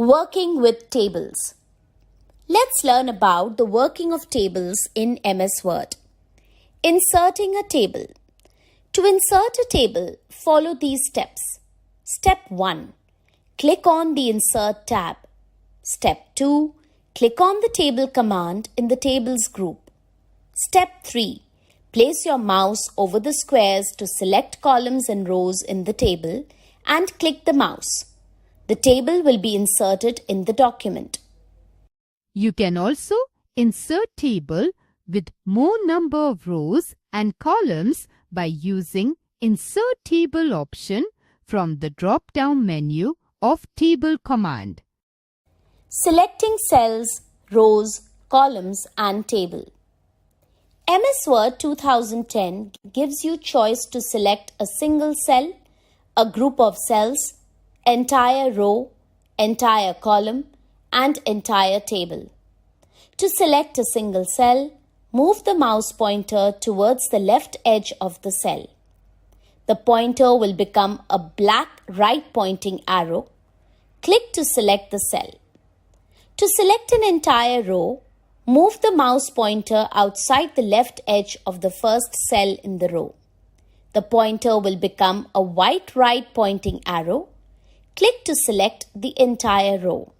Working with tables. Let's learn about the working of tables in MS Word. Inserting a table. To insert a table, follow these steps. Step 1. Click on the Insert tab. Step 2. Click on the Table command in the Tables group. Step 3. Place your mouse over the squares to select columns and rows in the table and click the mouse. The table will be inserted in the document. You can also insert table with more number of rows and columns by using Insert Table option from the drop-down menu of Table command. Selecting cells, rows, columns and table. MS Word 2010 gives you choice to select a single cell, a group of cells, entire row, entire column and entire table. To select a single cell, move the mouse pointer towards the left edge of the cell. The pointer will become a black right pointing arrow. Click to select the cell. To select an entire row, move the mouse pointer outside the left edge of the first cell in the row. The pointer will become a white right pointing arrow. Click to select the entire row.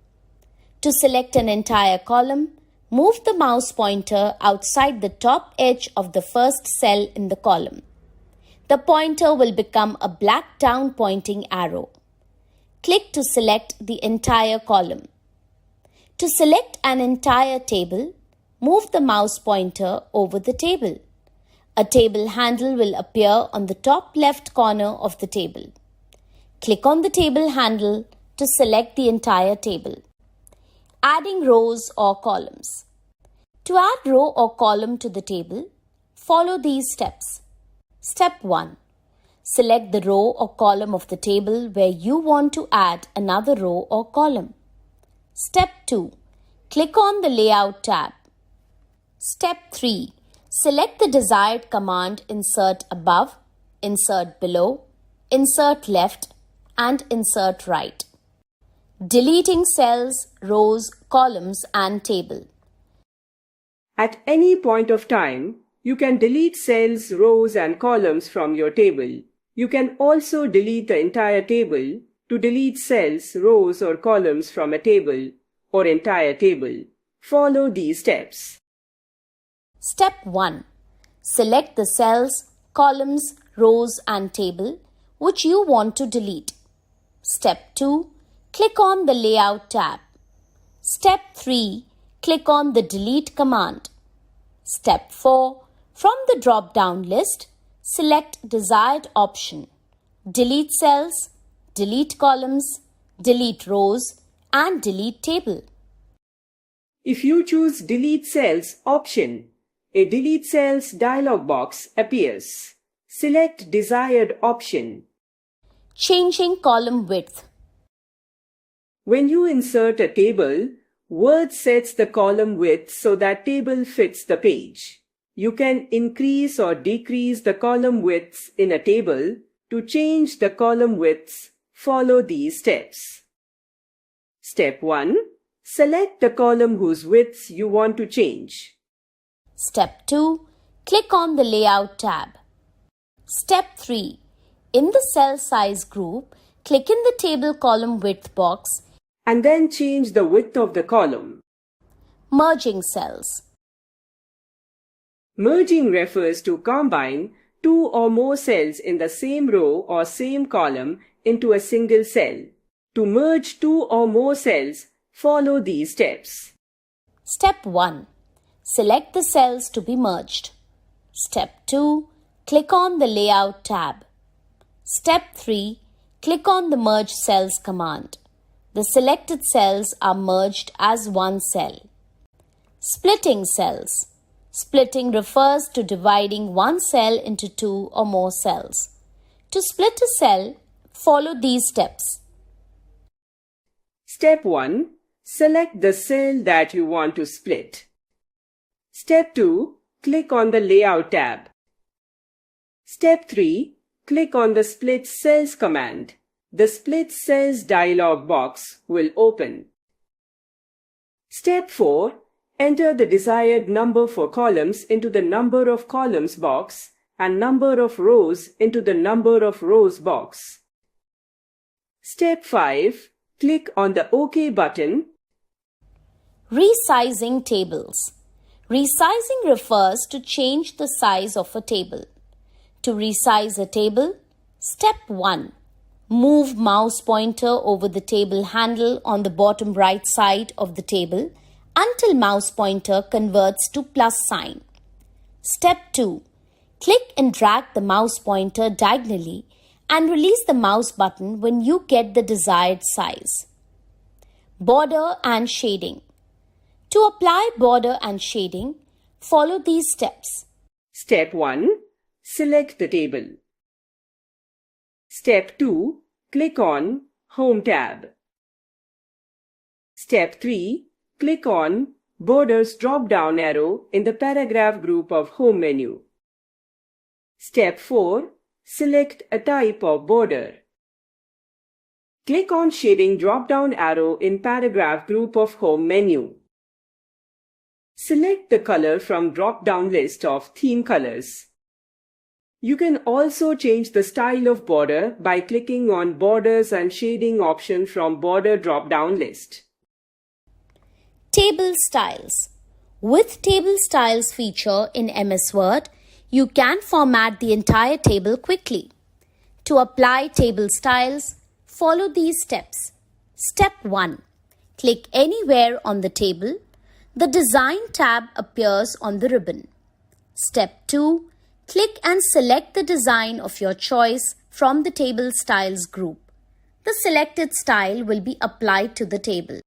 To select an entire column, move the mouse pointer outside the top edge of the first cell in the column. The pointer will become a black down pointing arrow. Click to select the entire column. To select an entire table, move the mouse pointer over the table. A table handle will appear on the top left corner of the table. Click on the table handle to select the entire table. Adding rows or columns. To add row or column to the table, follow these steps. Step 1. Select the row or column of the table where you want to add another row or column. Step 2. Click on the Layout tab. Step 3. Select the desired command Insert Above, Insert Below, Insert Left, and Insert Right. Deleting cells, rows, columns, and table. At any point of time, you can delete cells, rows, and columns from your table. You can also delete the entire table to delete cells, rows, or columns from a table or entire table. Follow these steps. Step 1. Select the cells, columns, rows, and table which you want to delete. Step 2. Click on the Layout tab. Step 3. Click on the Delete command. Step 4. From the drop-down list, select desired option. Delete cells, delete columns, delete rows, and delete table. If you choose Delete Cells option, a Delete Cells dialog box appears. Select desired option. Changing column width. When you insert a table, Word sets the column width so that table fits the page. You can increase or decrease the column widths in a table. To change the column widths, follow these steps. Step 1. Select the column whose widths you want to change. Step 2. Click on the Layout tab. Step 3. In the Cell Size group, click in the Table Column Width box and then change the width of the column. Merging cells. Merging refers to combine two or more cells in the same row or same column into a single cell. To merge two or more cells, follow these steps. Step 1. Select the cells to be merged. Step 2. Click on the Layout tab. Step 3. Click on the Merge Cells command. The selected cells are merged as one cell. Splitting cells. Splitting refers to dividing one cell into two or more cells. To split a cell, follow these steps. Step 1. Select the cell that you want to split. Step 2. Click on the Layout tab. Step 3. Click on the Split Cells command. The Split Cells dialog box will open. Step 4. Enter the desired number for columns into the number of columns box and number of rows into the number of rows box. Step 5. Click on the OK button. Resizing tables. Resizing refers to change the size of a table. To resize a table, Step 1. Move mouse pointer over the table handle on the bottom right side of the table until mouse pointer converts to plus sign. Step 2. Click and drag the mouse pointer diagonally and release the mouse button when you get the desired size. Border and shading. To apply border and shading, follow these steps. Step 1. Select the table. Step 2. Click on Home tab. Step 3. Click on Borders drop-down arrow in the paragraph group of Home menu. Step 4. Select a type of border. Click on Shading drop-down arrow in paragraph group of Home menu. Select the color from drop-down list of theme colors. You can also change the style of border by clicking on Borders and Shading option from Border drop-down list. Table styles. With Table Styles feature in MS Word, you can format the entire table quickly. To apply table styles, follow these steps. Step 1. Click anywhere on the table. The Design tab appears on the ribbon. Step 2. Click and select the design of your choice from the Table Styles group. The selected style will be applied to the table.